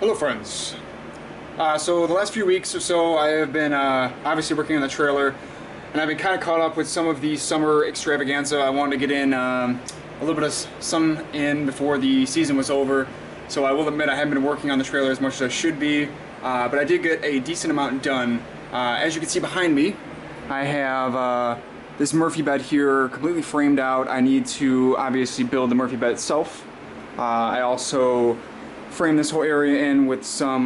Hello friends. So the last few weeks or so I have been obviously working on the trailer, and I've been kind of caught up with some of the summer extravaganza. I wanted to get in a little bit of sun in before the season was over, so I will admit I haven't been working on the trailer as much as I should be, but I did get a decent amount done. As you can see behind me, I have this Murphy bed here completely framed out. I need to obviously build the Murphy bed itself. I also frame this whole area in with some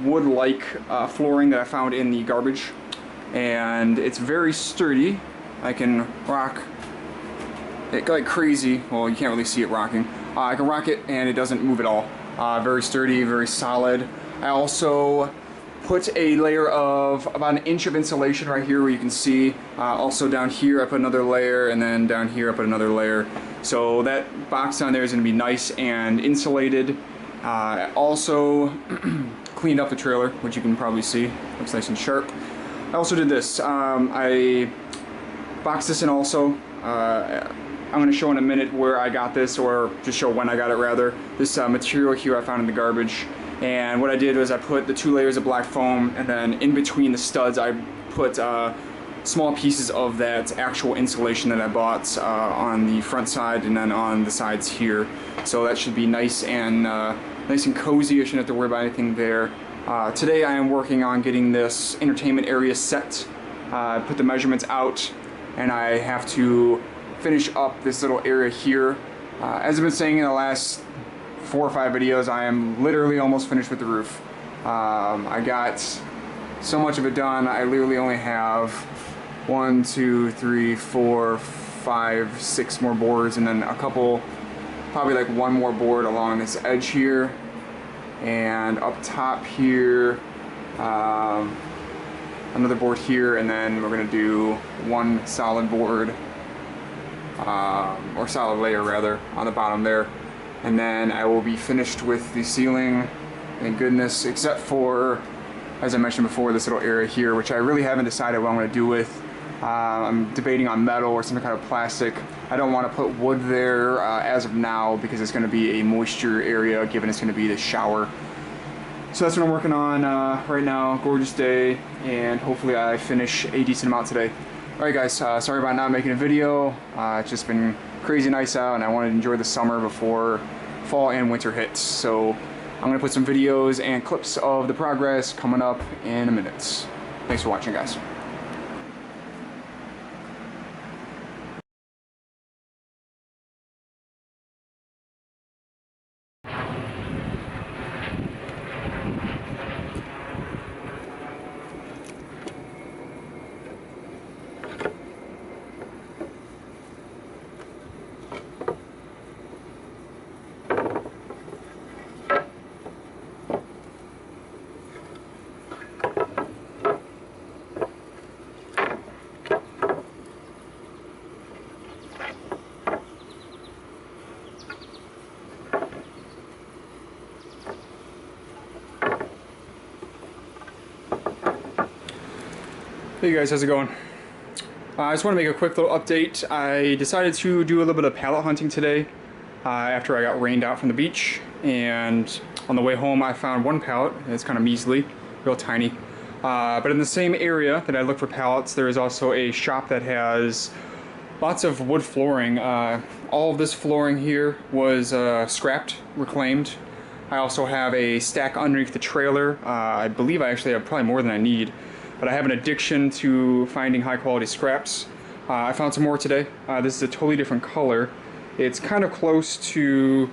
wood-like flooring that I found in the garbage, and it's very sturdy. I can rock it like crazy. Well, you can't really see it rocking. I can rock it and it doesn't move at all. Very sturdy, very solid. I also put a layer of about an inch of insulation right here where you can see. Also down here I put another layer, and then down here I put another layer. So that box down there is going to be nice and insulated. Also cleaned up the trailer, which you can probably see. Looks nice and sharp. I also did this. I boxed this in also. I'm going to show in a minute where I got this, or just show when I got it rather. This material here I found in the garbage. And what I did was I put the 2 layers of black foam, and then in between the studs I put small pieces of that actual insulation that I bought on the front side and then on the sides here. So that should be nice and cozy. I shouldn't have to worry about anything there. Today I am working on getting this entertainment area set. Put the measurements out, and I have to finish up this little area here. As I've been saying in the last 4 or 5 videos, I am literally almost finished with the roof. I got so much of it done. I literally only have 1, 2, 3, 4, 5, 6 more boards, and then a couple, probably like 1 more board along this edge here, and up top here, another board here, and then we're gonna do 1 solid board, or solid layer rather, on the bottom there. And then I will be finished with the ceiling, thank goodness, except for, as I mentioned before, this little area here, which I really haven't decided what I'm going to do with. I'm debating on metal or some kind of plastic. I don't want to put wood there as of now, because it's going to be a moisture area, given it's going to be the shower. So that's what I'm working on right now. Gorgeous day, and hopefully I finish a decent amount today. Alright guys, sorry about not making a video. It's just been crazy nice out, and I wanted to enjoy the summer before fall and winter hits. So I'm going to put some videos and clips of the progress coming up in a minute. Thanks for watching, guys. Hey guys, how's it going? I just want to make a quick little update. I decided to do a little bit of pallet hunting today after I got rained out from the beach, and on the way home I found 1 pallet. It's kind of measly, real tiny. But in the same area that I looked for pallets, there is also a shop that has lots of wood flooring. All of this flooring here was scrapped, reclaimed. I also have a stack underneath the trailer. I believe I actually have probably more than I need. But I have an addiction to finding high quality scraps. I found some more today. This is a totally different color. It's kind of close to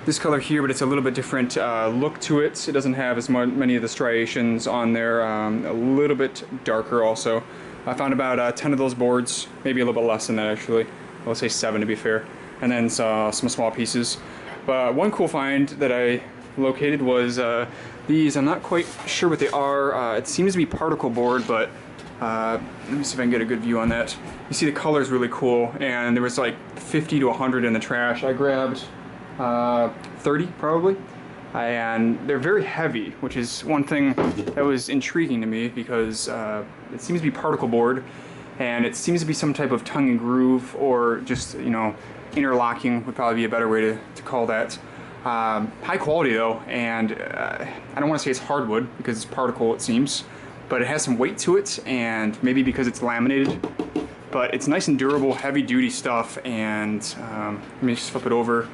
this color here, but it's a little bit different look to it. It doesn't have as many of the striations on there. A little bit darker also. I found about 10 of those boards, maybe a little bit less than that actually. I'll say 7 to be fair. And then some small pieces. But one cool find that I located was these. I'm not quite sure what they are. It seems to be particle board, but let me see if I can get a good view on that. You see the color is really cool, and there was like 50 to 100 in the trash. I grabbed 30 probably, and they're very heavy, which is one thing that was intriguing to me, because it seems to be particle board, and it seems to be some type of tongue and groove, or just, you know, interlocking would probably be a better way to call that. High quality though, and I don't want to say it's hardwood because it's particle, it seems, but it has some weight to it, and maybe because it's laminated, but it's nice and durable, heavy duty stuff. And let me just flip it over,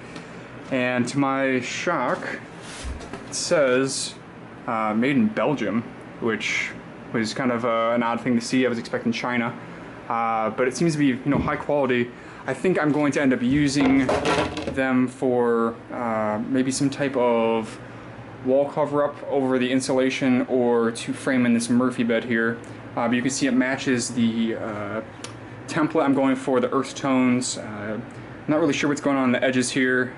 and to my shock, it says made in Belgium, which was kind of an odd thing to see. I was expecting China, but it seems to be, you know, high quality. I think I'm going to end up using them for maybe some type of wall cover up over the insulation, or to frame in this Murphy bed here. But you can see it matches the template I'm going for, the earth tones. Not really sure what's going on the edges here,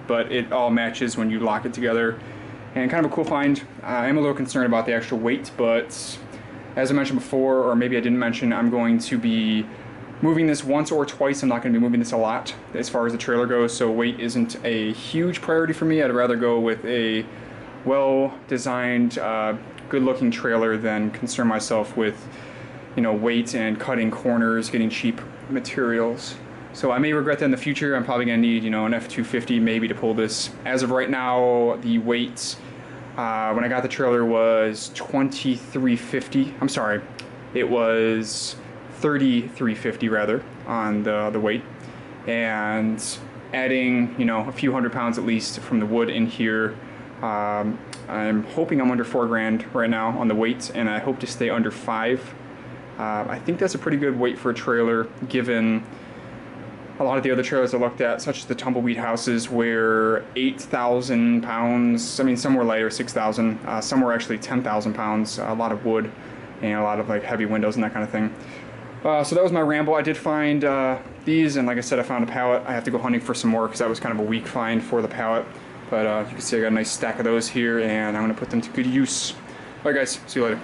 but it all matches when you lock it together. And kind of a cool find. I am a little concerned about the extra weight, but as I mentioned before, or maybe I didn't mention, I'm going to be moving this once or twice. I'm not going to be moving this a lot as far as the trailer goes, so weight isn't a huge priority for me. I'd rather go with a well-designed, good-looking trailer than concern myself with, you know, weight and cutting corners, getting cheap materials. So I may regret that in the future. I'm probably going to need, you know, an F250 maybe to pull this. As of right now, the weight when I got the trailer was 2350. I'm sorry, it was 3350 rather on the weight, and adding, you know, a few hundred pounds at least from the wood in here. I'm hoping I'm under 4 grand right now on the weight, and I hope to stay under 5. I think that's a pretty good weight for a trailer, given a lot of the other trailers I looked at, such as the Tumbleweed houses, were 8,000 pounds. I mean, some were lighter, 6,000. Some were actually 10,000 pounds. A lot of wood and a lot of like heavy windows and that kind of thing. So that was my ramble. I did find these, and like I said, I found a pallet. I have to go hunting for some more because that was kind of a weak find for the pallet. But you can see I got a nice stack of those here, and I'm going to put them to good use. All right, guys. See you later.